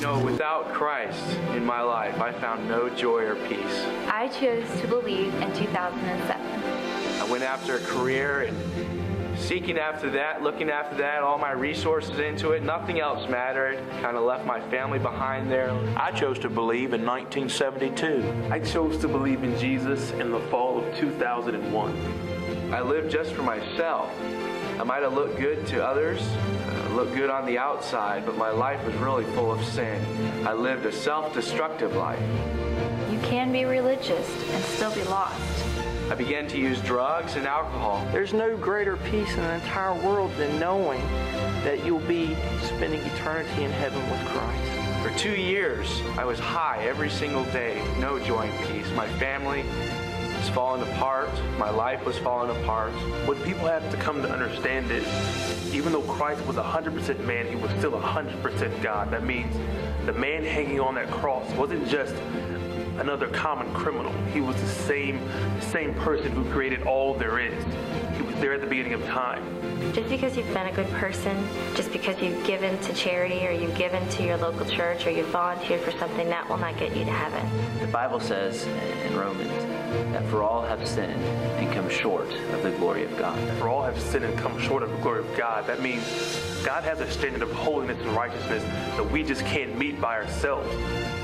know, without Christ in my life, I found no joy or peace. I chose to believe in 2007. I went after a career and seeking after that, looking after that, all my resources into it. Nothing else mattered. Kind of left my family behind there. I chose to believe in 1972. I chose to believe in Jesus in the fall of 2001. I lived just for myself. I might have looked good to others, looked good on the outside, but my life was really full of sin. I lived a self-destructive life. You can be religious and still be lost. I began to use drugs and alcohol. There's no greater peace in the entire world than knowing that you'll be spending eternity in heaven with Christ. For 2 years, I was high every single day, no joy and peace. My family was falling apart. My life was falling apart. What people have to come to understand is, even though Christ was 100% man, he was still 100% God. That means the man hanging on that cross wasn't just another common criminal. He was the same person who created all there is. He was there at the beginning of time. Just because you've been a good person, just because you've given to charity or you've given to your local church or you've volunteered for something, that will not get you to heaven. The Bible says in Romans that for all have sinned and come short of the glory of God. For all have sinned and come short of the glory of God. That means God has a standard of holiness and righteousness that we just can't meet by ourselves.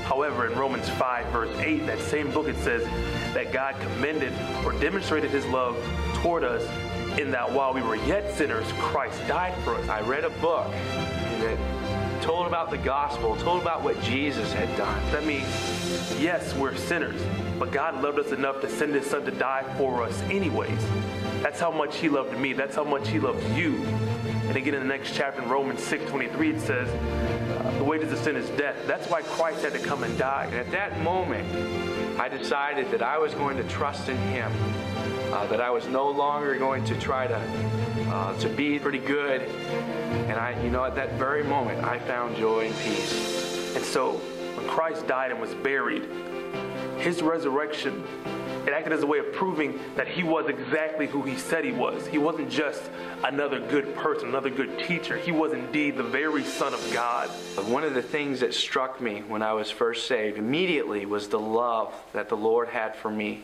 However, in Romans 5, verse 8, that same book, it says that God commended or demonstrated his love toward us in that while we were yet sinners, Christ died for us. I read a book that told about the gospel, told about what Jesus had done. That means, yes, we're sinners, but God loved us enough to send his son to die for us anyways. That's how much he loved me. That's how much he loves you. And again, in the next chapter in Romans 6:23, it says, the wages of sin is death. That's why Christ had to come and die. And at that moment, I decided that I was going to trust in him, that I was no longer going to try to be pretty good. And at that very moment, I found joy and peace. And so, when Christ died and was buried, his resurrection, it acted as a way of proving that he was exactly who he said he was. He wasn't just another good person, another good teacher. He was indeed the very Son of God. One of the things that struck me when I was first saved immediately was the love that the Lord had for me.